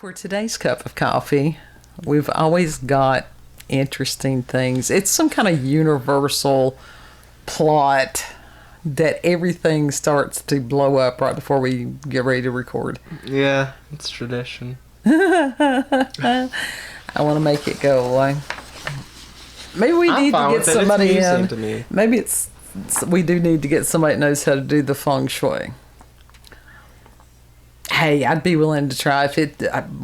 For today's cup of coffee, we've always got interesting things. It's some kind of universal plot that everything starts to blow up right before we get ready to record. Yeah, it's tradition. I want to make it go away. Maybe we need to get somebody in. Maybe we do need to get somebody that knows how to do the feng shui. Hey, I'd be willing to try.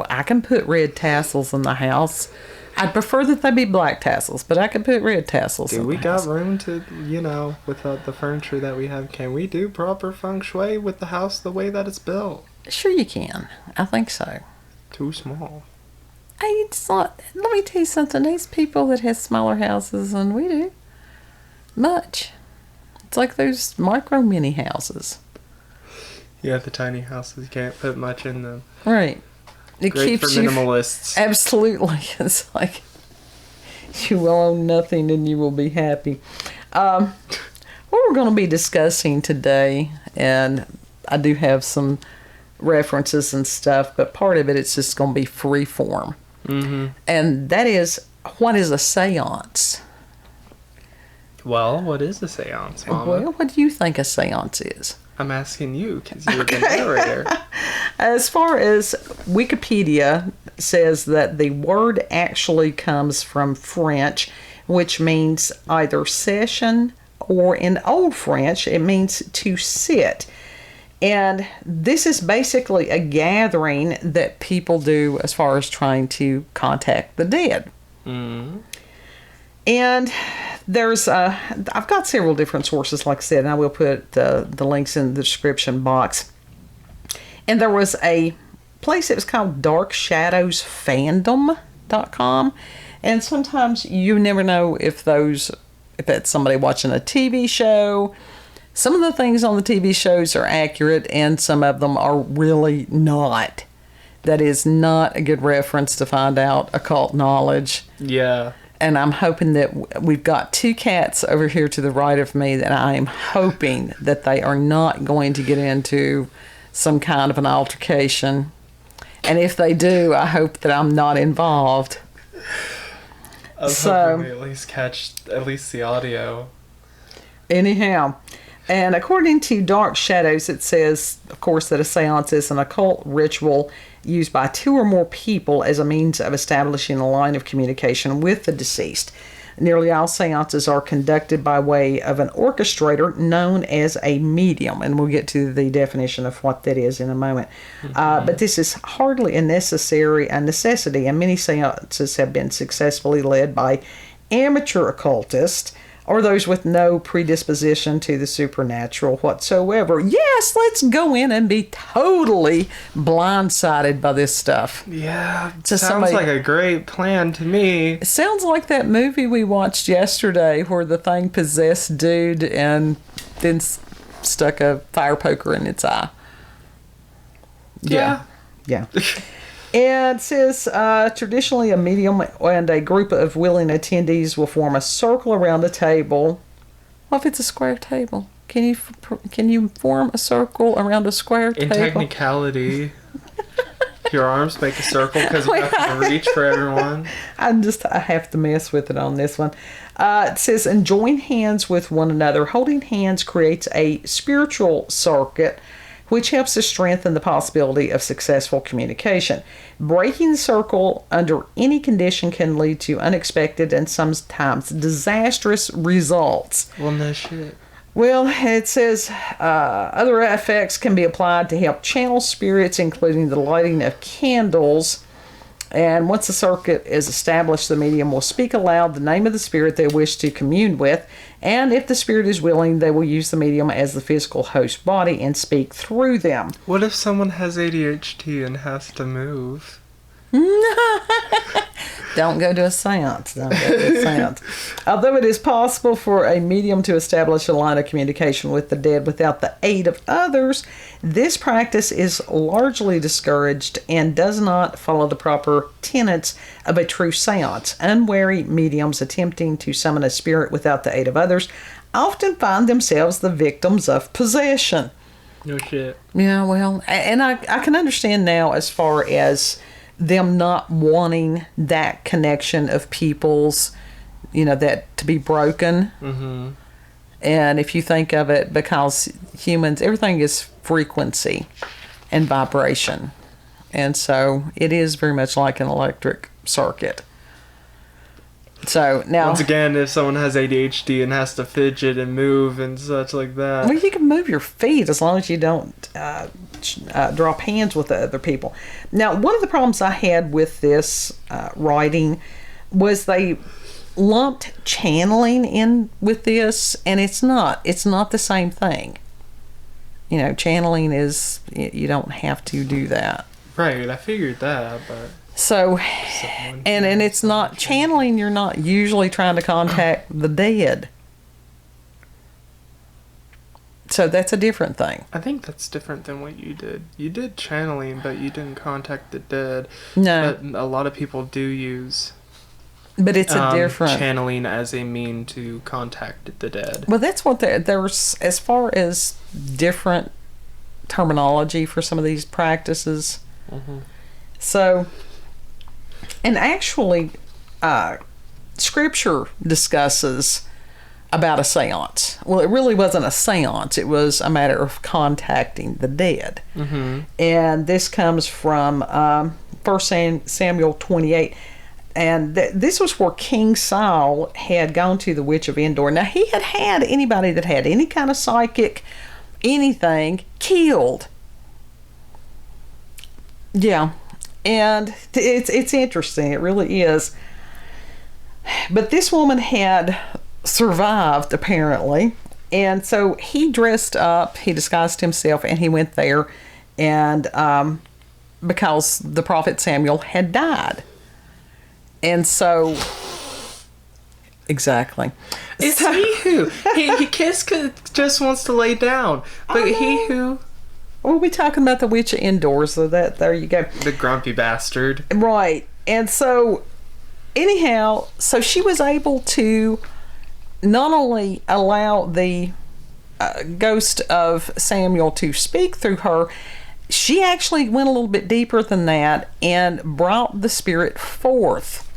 I can put red tassels in the house. I'd prefer that they be black tassels, but I can put red tassels in the house. Dude, we got room to, with the furniture that we have, can we do proper feng shui with the house the way that it's built? Sure you can. I think so. Too small. Hey, it's not, let me tell you something. These people that have smaller houses than we do, much. It's like those micro mini houses. Yeah, the tiny houses, you can't put much in them. Right. It Great keeps for minimalists. Absolutely. It's like you will own nothing and you will be happy. What we're going to be discussing today, and I do have some references and stuff, but part of it's just going to be free form. Mm-hmm. And that is, what is a seance? Well, what is a seance, Mama? Well, what do you think a seance is? I'm asking you because you're the narrator. As far as Wikipedia says that the word actually comes from French, which means either session, or in Old French, it means to sit. And this is basically a gathering that people do as far as trying to contact the dead. Mm-hmm. And there's, I've got several different sources, like I said, and I will put the links in the description box. And there was a place that was called darkshadowsfandom.com. And sometimes you never know if it's somebody watching a TV show. Some of the things on the TV shows are accurate, and some of them are really not. That is not a good reference to find out occult knowledge. Yeah. And I'm hoping that we've got two cats over here to the right of me that I am hoping that they are not going to get into some kind of an altercation. And if they do, I hope that I'm not involved. I was hoping we at least catch at least the audio. Anyhow, and according to Dark Shadows, it says, of course, that a seance is an occult ritual used by two or more people as a means of establishing a line of communication with the deceased. Nearly all seances are conducted by way of an orchestrator known as a medium, and we'll get to the definition of what that is in a moment. Mm-hmm. But this is hardly a necessity, and many seances have been successfully led by amateur occultists, or those with no predisposition to the supernatural whatsoever. Yes, let's go in and be totally blindsided by this stuff. Yeah, sounds like a great plan to me. It sounds like that movie we watched yesterday where the thing possessed dude and then stuck a fire poker in its eye. Yeah. And it says, traditionally a medium and a group of willing attendees will form a circle around a table. What if it's a square table? Can you form a circle around a square table? In technicality, your arms make a circle because you have to reach for everyone. I have to mess with it on this one. It says, and join hands with one another. Holding hands creates a spiritual circuit, which helps to strengthen the possibility of successful communication. Breaking the circle under any condition can lead to unexpected and sometimes disastrous results. Well, no shit. Well, it says other effects can be applied to help channel spirits, including the lighting of candles. And once the circuit is established, the medium will speak aloud the name of the spirit they wish to commune with. And if the spirit is willing, they will use the medium as the physical host body and speak through them. What if someone has ADHD and has to move? Don't go to a seance. Although it is possible for a medium to establish a line of communication with the dead without the aid of others, this practice is largely discouraged and does not follow the proper tenets of a true seance. Unwary mediums attempting to summon a spirit without the aid of others often find themselves the victims of possession. No shit. Yeah, well, and I can understand now as far as them not wanting that connection of people's, that to be broken. Mm-hmm. And if you think of it, because humans, everything is frequency and vibration. And so it is very much like an electric circuit. So now, once again, if someone has ADHD and has to fidget and move and such like that, well, you can move your feet as long as you don't drop hands with the other people. Now, one of the problems I had with this writing was they lumped channeling in with this, and it's not the same thing. Channeling is, you don't have to do that. Right, I figured that, but so, and it's not channeling. You're not usually trying to contact the dead. So that's a different thing. I think that's different than what you did. You did channeling, but you didn't contact the dead. No. But a lot of people do use But it's a different channeling as a mean to contact the dead. Well, that's what there's as far as different terminology for some of these practices. Mm-hmm. So, and actually, Scripture discusses about a seance. Well, it really wasn't a seance. It was a matter of contacting the dead. Mm-hmm. And this comes from 1 Samuel 28. And this was where King Saul had gone to the witch of Endor. Now, he had anybody that had any kind of psychic, anything, killed. Yeah. And it's interesting. It really is. But this woman had survived, apparently. And so he dressed up, he disguised himself, and he went there. And because the prophet Samuel had died. And so, exactly. It's he who. He Kiss just wants to lay down. But he who. We'll be talking about the witch of Endor, so there you go. The grumpy bastard. Right. And so, anyhow, so she was able to not only allow the ghost of Samuel to speak through her, she actually went a little bit deeper than that and brought the spirit forth.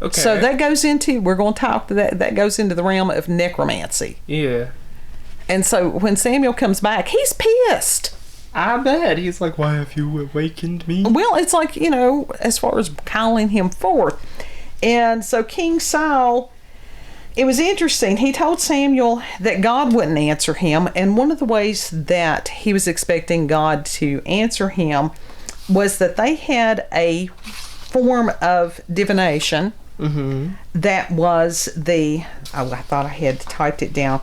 Okay. So that goes into, we're going to talk to that goes into the realm of necromancy. Yeah. And so when Samuel comes back, he's pissed. I bet. He's like, why have you awakened me? Well, it's like, as far as calling him forth. And so King Saul, it was interesting. He told Samuel that God wouldn't answer him. And one of the ways that he was expecting God to answer him was that they had a form of divination. Mm-hmm. That was I thought I had typed it down.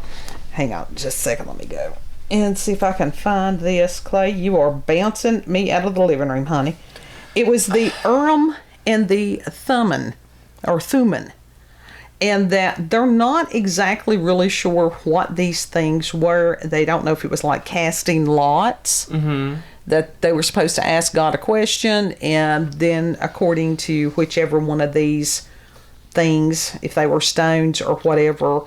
Hang on just a second. Let me go and see if I can find this. Clay, you are bouncing me out of the living room, honey. It was the Urim and the Thummim, or Thummim. And that they're not exactly really sure what these things were. They don't know if it was like casting lots. Mm-hmm. That they were supposed to ask God a question, and then according to whichever one of these things, if they were stones or whatever,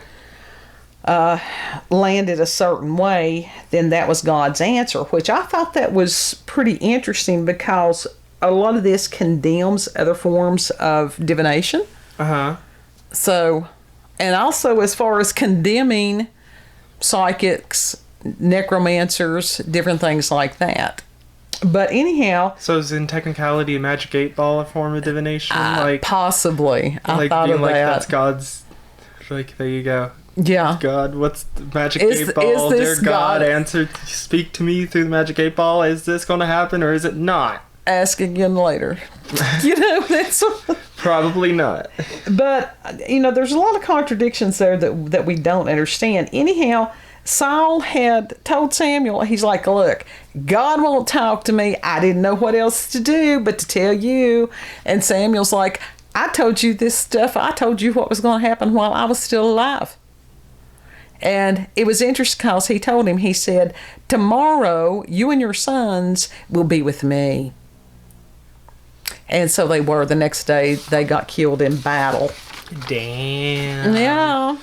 landed a certain way, then that was God's answer, which I thought that was pretty interesting because a lot of this condemns other forms of divination. Uh-huh. So, and also as far as condemning psychics, necromancers, different things like that. But anyhow, so is in technicality a magic 8-ball a form of divination? Possibly. I thought being of like that. That's God's. Like, there you go. Yeah. God, what's the magic 8-ball? Is Dear God, answer, speak to me through the magic 8-ball. Is this going to happen or is it not? Ask again later. That's probably not. But there's a lot of contradictions there that we don't understand. Anyhow, Saul had told Samuel, he's like, look, God won't talk to me. I didn't know what else to do but to tell you. And Samuel's like, I told you this stuff. I told you what was going to happen while I was still alive. And it was interesting because he told him, he said, tomorrow you and your sons will be with me. And so they were. The next day they got killed in battle. Damn. Yeah.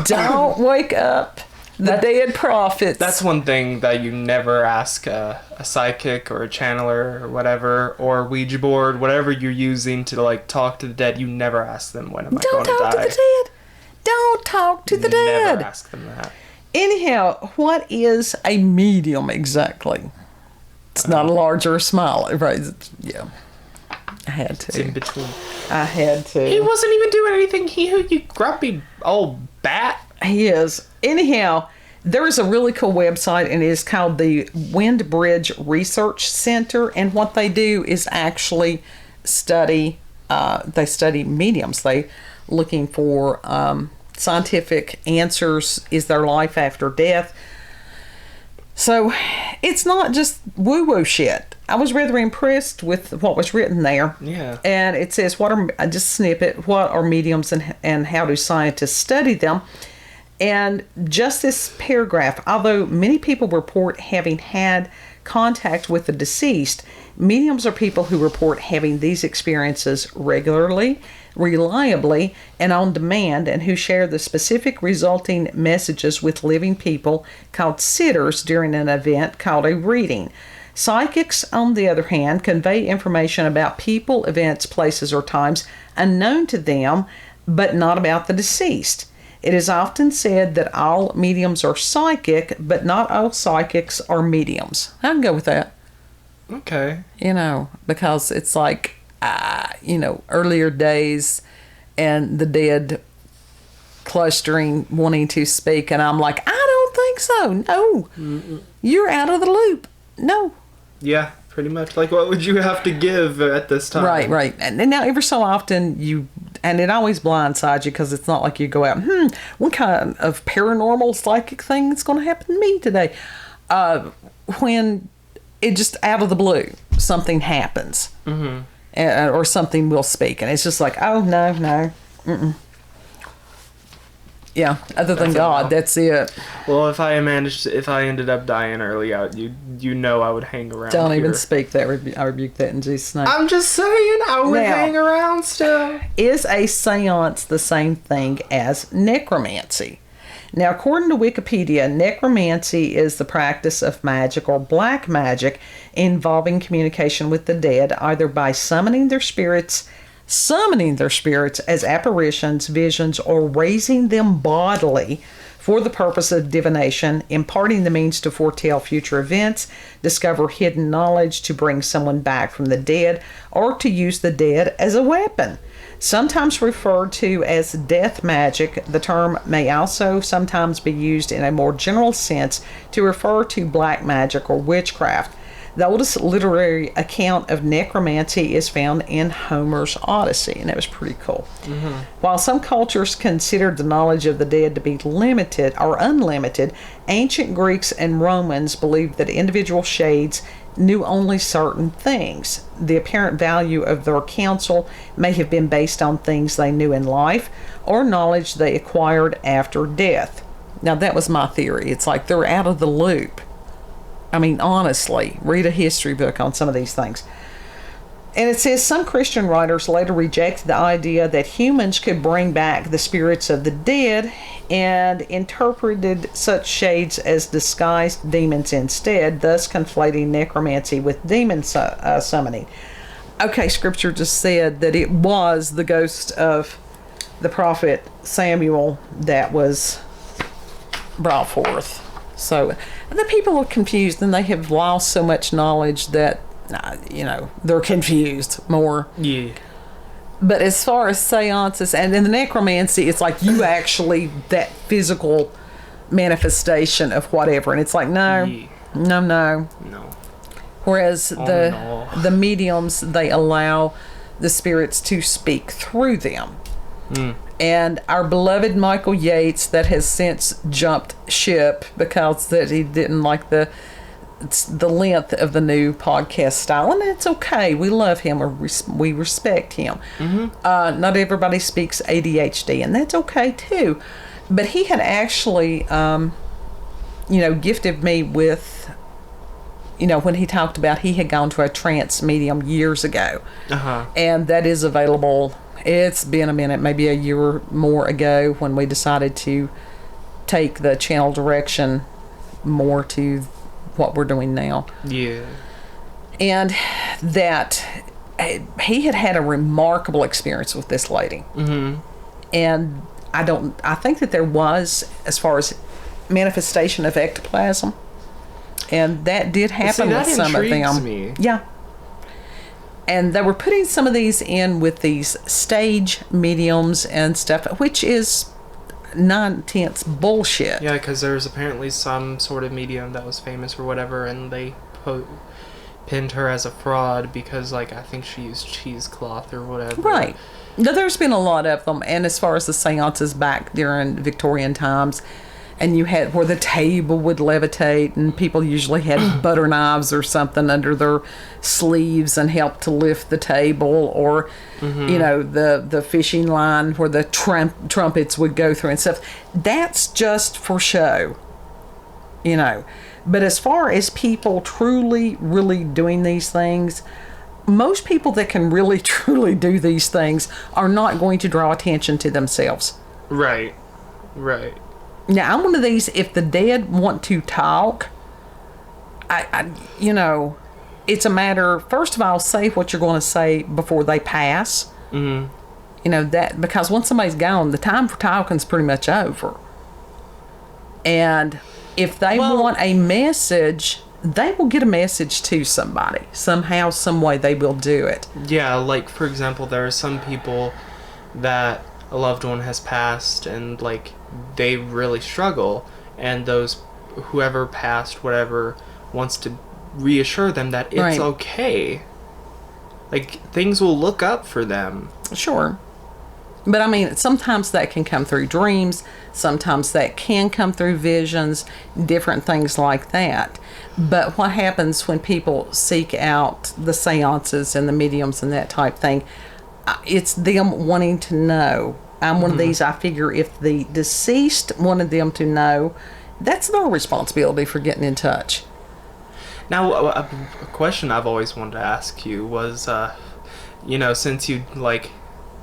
Don't wake up The dead prophets. That's one thing that you never ask a psychic or a channeler or whatever, or Ouija board, whatever you're using to like talk to the dead. You never ask them, when am I going to die? Don't talk to the dead. Don't talk to the dead. Never ask them that. Anyhow, what is a medium exactly? It's not a large or a small, right? Yeah. I had to. It's in between. I had to. He wasn't even doing anything. You grumpy old bat. He is. Anyhow, there is a really cool website, and it is called the Windbridge Research Center. And what they do is actually study. They study mediums. They looking for scientific answers. Is there life after death? So it's not just woo-woo shit. I was rather impressed with what was written there. Yeah. And it says, just a snippet, what are mediums and how do scientists study them? And just this paragraph, although many people report having had contact with the deceased, mediums are people who report having these experiences regularly, reliably, and on demand, and who share the specific resulting messages with living people called sitters during an event called a reading. Psychics, on the other hand, convey information about people, events, places, or times unknown to them, but not about the deceased. It is often said that all mediums are psychic, but not all psychics are mediums. I can go with that. Okay. Because it's like, earlier days and the dead clustering, wanting to speak, and I'm like, I don't think so. No. Mm-mm. You're out of the loop. No. Yeah, pretty much. Like, what would you have to give at this time? Right. And now, every so often, and it always blindsides you, because it's not like you go out, what kind of paranormal psychic thing is going to happen to me today? When it just out of the blue, something happens. Mm-hmm. Or something will speak, and it's just like, oh, no. Mm-mm. Yeah, other than God, that's it. Well, if I ended up dying early out, you know I would hang around. Don't even speak that. I rebuke that in Jesus' name. I'm just saying, I would hang around still. Is a seance the same thing as necromancy? Now, according to Wikipedia, necromancy is the practice of magic or black magic involving communication with the dead, either by summoning their spirits as apparitions, visions, or raising them bodily for the purpose of divination, imparting the means to foretell future events, discover hidden knowledge, to bring someone back from the dead, or to use the dead as a weapon. Sometimes referred to as death magic, the term may also sometimes be used in a more general sense to refer to black magic or witchcraft. The oldest literary account of necromancy is found in Homer's Odyssey, and that was pretty cool. Mm-hmm. While some cultures considered the knowledge of the dead to be limited or unlimited, ancient Greeks and Romans believed that individual shades knew only certain things. The apparent value of their counsel may have been based on things they knew in life or knowledge they acquired after death. Now, that was my theory. It's like they're out of the loop. I mean, honestly, read a history book on some of these things. And it says some Christian writers later rejected the idea that humans could bring back the spirits of the dead and interpreted such shades as disguised demons instead, thus conflating necromancy with demon summoning. Okay, Scripture just said that it was the ghost of the prophet Samuel that was brought forth. So the people are confused, and they have lost so much knowledge that, they're confused more. Yeah. But as far as seances and in the necromancy, it's like you actually, that physical manifestation of whatever. And it's like, no. Whereas the mediums, they allow the spirits to speak through them. Mm. And our beloved Michael Yates, that has since jumped ship because that he didn't like the length of the new podcast style, and it's okay. We love him, or we respect him. Mm-hmm. Not everybody speaks ADHD, and that's okay too. But he had actually, gifted me with, when he talked about he had gone to a trance medium years ago, and that is available. It's been a minute, maybe a year or more ago, when we decided to take the channel direction more to what we're doing now. Yeah. And that he had a remarkable experience with this lady. Mm-hmm. And I think that there was, as far as manifestation of ectoplasm, and that did happen with some of them. Me. Yeah. And they were putting some of these in with these stage mediums and stuff, which is 9/10 bullshit. Yeah, because there's apparently some sort of medium that was famous or whatever, and they pinned her as a fraud because, like, I think she used cheesecloth or whatever. Right. Now, there's been a lot of them, and as far as the seances back during Victorian times, and you had where the table would levitate, and people usually had butter knives or something under their sleeves and helped to lift the table, or you know, the fishing line where the trumpets would go through and stuff. That's just for show, you know. But as far as people truly, really doing these things, most people that can really, truly do these things are not going to draw attention to themselves. Right. Right. Now, I'm one of these, if the dead want to talk, I you know, it's a matter, first of all, say what you're going to say before they pass. Mm-hmm. You know, that, because once somebody's gone, the time for talking's pretty much over. And if they want a message, they will get a message to somebody. Somehow, some way, they will do it. Yeah, like, for example, there are some people that a loved one has passed and, like, they really struggle, and whoever passed, whatever, wants to reassure them that it's okay. Like, things will look up for them. Sure. But I mean, sometimes that can come through dreams, sometimes that can come through visions, different things like that. But what happens when people seek out the seances and the mediums and that type thing, it's them wanting to know. I'm one of these, I figure if the deceased wanted them to know, that's their responsibility for getting in touch. Now, a question I've always wanted to ask you was, you know, since you, like,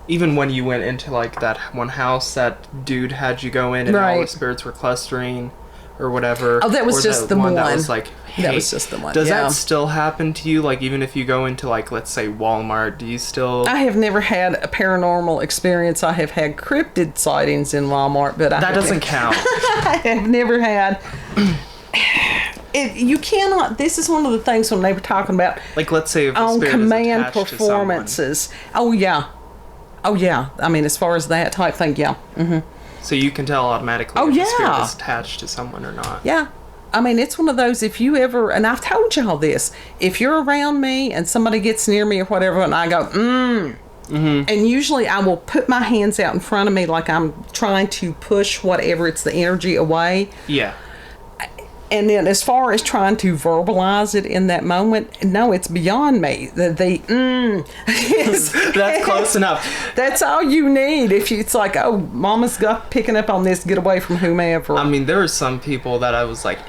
even when you went into, like, that one house that dude had you go in and all the spirits were clustering or whatever. Oh, that was just the one. That was like, hey, that was just the one. Does that still happen to you? Like, even if you go into, like, let's say Walmart, do you still... I have never had a paranormal experience. I have had cryptid sightings in Walmart, but that doesn't count. I have never had... you cannot. This is one of the things when they were talking about, like, let's say if a on spirit command is attached performances. Oh yeah. I mean, as far as that type thing, yeah. Mm-hmm. So you can tell automatically if the spirit is attached to someone or not. Yeah. I mean, it's one of those, if you ever, and I've told y'all this, if you're around me and somebody gets near me or whatever, and I go, and usually I will put my hands out in front of me like I'm trying to push whatever, it's the energy away. Yeah. And then as far as trying to verbalize it in that moment, no, it's beyond me. That's close enough. That's all you need. It's like, oh, mama's picking up on this, get away from whomever. I mean, there were some people that I was like,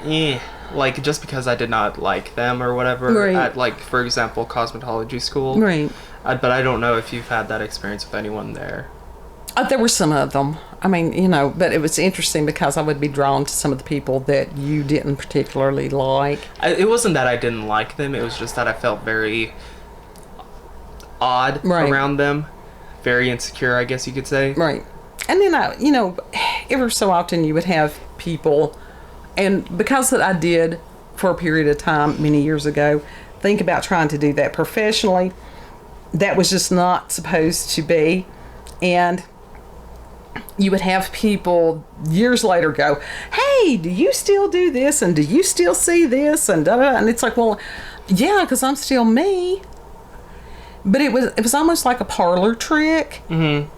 like, just because I did not like them or whatever at, like, for example, cosmetology school. Right. But I don't know if you've had that experience with anyone there. There were some of them. I mean, you know, but it was interesting because I would be drawn to some of the people that you didn't particularly like. It wasn't that I didn't like them. It was just that I felt very odd around them. Very insecure, I guess you could say. Right. And then, you know, ever so often you would have people, and because that I did for a period of time many years ago, think about trying to do that professionally. That was just not supposed to be. And you would have people years later go, hey, do you still do this? And do you still see this? And da-da-da. And it's like, well, yeah, because I'm still me. But it was almost like a parlor trick. Mm-hmm.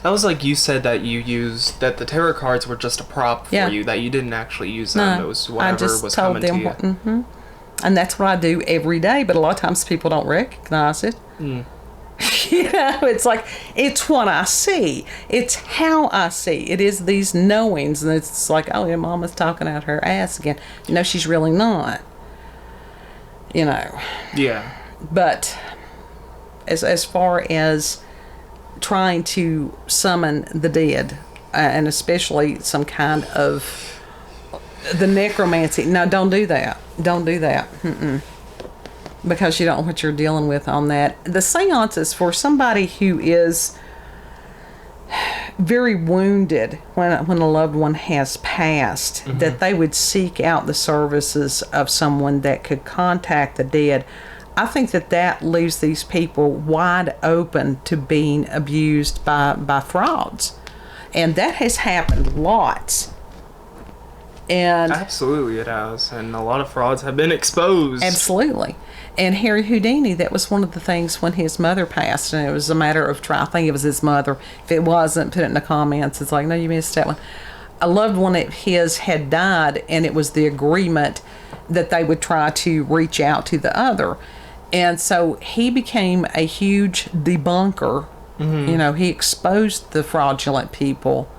That was like you said that you used, that the tarot cards were just a prop for you, that you didn't actually use them. No, it was whatever was coming to you. Mm-hmm. And that's what I do every day. But a lot of times people don't recognize it. Mm. You know, it's like, it's what I see. It's how I see. It is these knowings. And it's like, oh, yeah, mama's talking out her ass again. No, she's really not. You know. Yeah. But as far as trying to summon the dead, and especially some kind of the necromancy. No, don't do that. Don't do that. Because you don't know what you're dealing with on that. The seances for somebody who is very wounded when a loved one has passed, that they would seek out the services of someone that could contact the dead. I think that leaves these people wide open to being abused by frauds. And that has happened lots. And absolutely it has. And a lot of frauds have been exposed. Absolutely. And Harry Houdini, that was one of the things when his mother passed, and it was a matter of I think it was his mother. If it wasn't, put it in the comments. It's like, no, you missed that one. A loved one of his had died, and it was the agreement that they would try to reach out to the other. And so he became a huge debunker. You know, he exposed the fraudulent people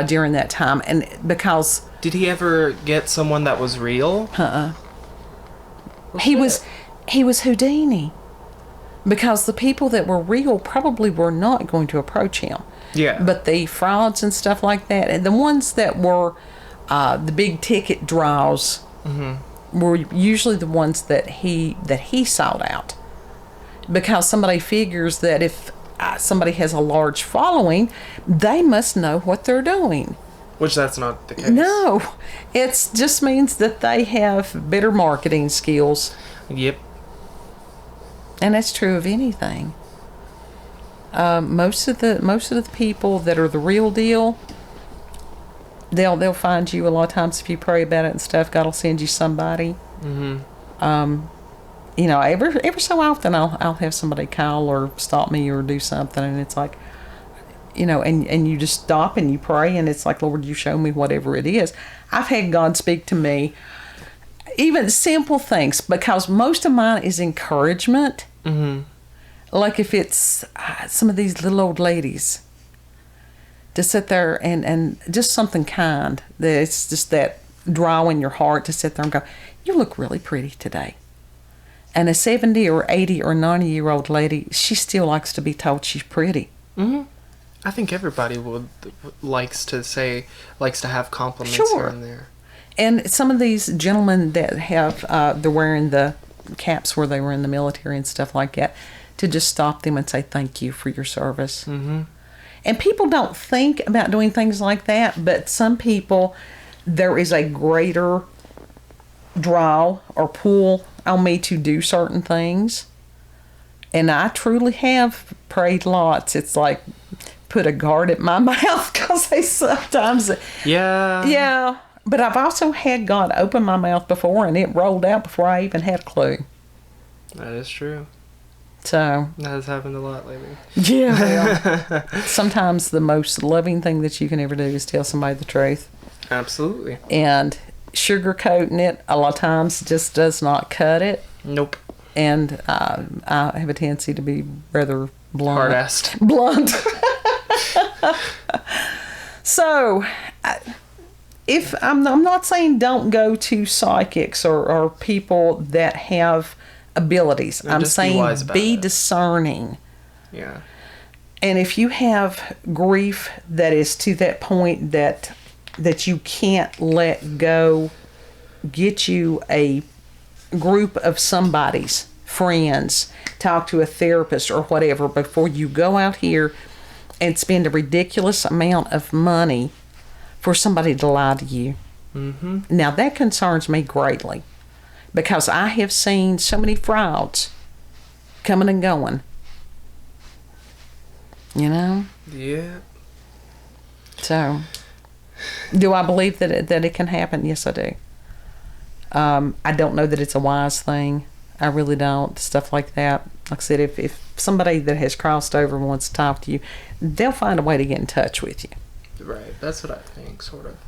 during that time. And because... Did he ever get someone that was real? He was Houdini. Because the people that were real probably were not going to approach him. Yeah. But the frauds and stuff like that, and the ones that were the big ticket draws, were usually the ones that he sought out. Because somebody figures that if somebody has a large following, they must know what they're doing. Which that's not the case. No. It just means that they have better marketing skills. Yep. And that's true of anything. Most of the people that are the real deal, they'll find you a lot of times if you pray about it and stuff. God will send you somebody. You know, every so often I'll have somebody call or stop me or do something, and it's like, you know, and you just stop and you pray, and it's like, Lord, you show me whatever it is. I've had God speak to me, even simple things, because most of mine is encouragement. Like if it's some of these little old ladies, to sit there and just something kind, that it's just that draw in your heart to sit there and go, you look really pretty today. And a 70 or 80 or 90-year-old lady, she still likes to be told she's pretty. I think everybody likes to have compliments here and there. And some of these gentlemen that have, they're wearing the caps where they were in the military and stuff like that, to just stop them and say thank you for your service. And people don't think about doing things like that, but some people, there is a greater draw or pull on me to do certain things. And I truly have prayed lots. It's like put a guard at my mouth, because they sometimes... Yeah. But I've also had God open my mouth before, and it rolled out before I even had a clue. That is true. So... That has happened a lot lately. Yeah. Well, sometimes the most loving thing that you can ever do is tell somebody the truth. Absolutely. And sugarcoating it a lot of times just does not cut it. Nope. And I have a tendency to be rather blunt. Hard-assed. Blunt. So, if I'm not saying don't go to psychics or people that have abilities. No, I'm saying be it. discerning. Yeah. And if you have grief that is to that point that you can't let go, get you a group of somebody's friends, talk to a therapist or whatever before you go out here and spend a ridiculous amount of money for somebody to lie to you. Now that concerns me greatly, because I have seen so many frauds coming and going. You know? Yeah. So, do I believe that it can happen? Yes, I do. I don't know that it's a wise thing. I really don't. Stuff like that. Like I said, if somebody that has crossed over wants to talk to you, they'll find a way to get in touch with you. Right. That's what I think, sort of.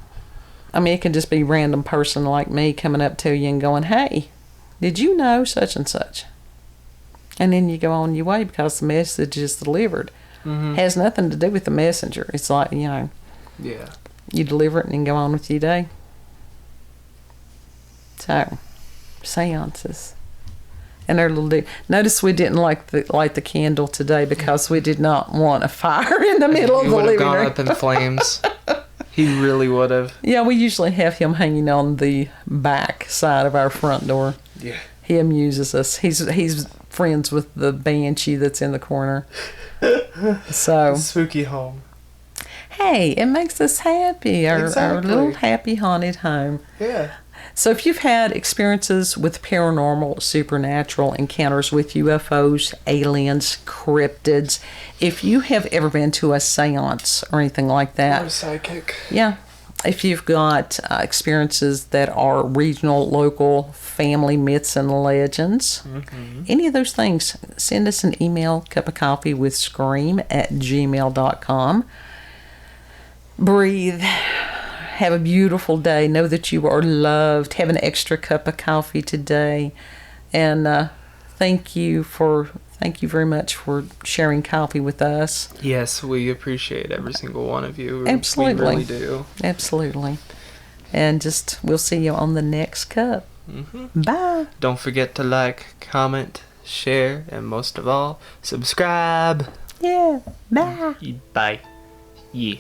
I mean, it can just be a random person like me coming up to you and going, hey, did you know such and such? And then you go on your way because the message is delivered. Has nothing to do with the messenger. It's like, you know, yeah, you deliver it and then go on with your day. So, seances. And our little notice we didn't light the candle today because we did not want a fire in the middle of He the would have living gone room. up in flames. He really would have. Yeah, we usually have him hanging on the back side of our front door. Yeah. He amuses us. He's friends with the banshee that's in the corner. So Spooky home. hey, it makes us happy. Our Exactly. little happy haunted home. Yeah. So if you've had experiences with paranormal, supernatural encounters with UFOs, aliens, cryptids, if you have ever been to a seance or anything like Or a that, psychic. yeah. If you've got experiences that are regional, local, family myths and legends, any of those things, send us an email, cupofcoffeewithscream@gmail.com. Breathe. Have a beautiful day. Know that you are loved. Have an extra cup of coffee today. And thank you very much for sharing coffee with us. Yes, we appreciate every single one of you. Absolutely. We really do. Absolutely. And we'll see you on the next cup. Bye. Don't forget to like, comment, share, and most of all, subscribe. Yeah. Bye. Bye. Yeah.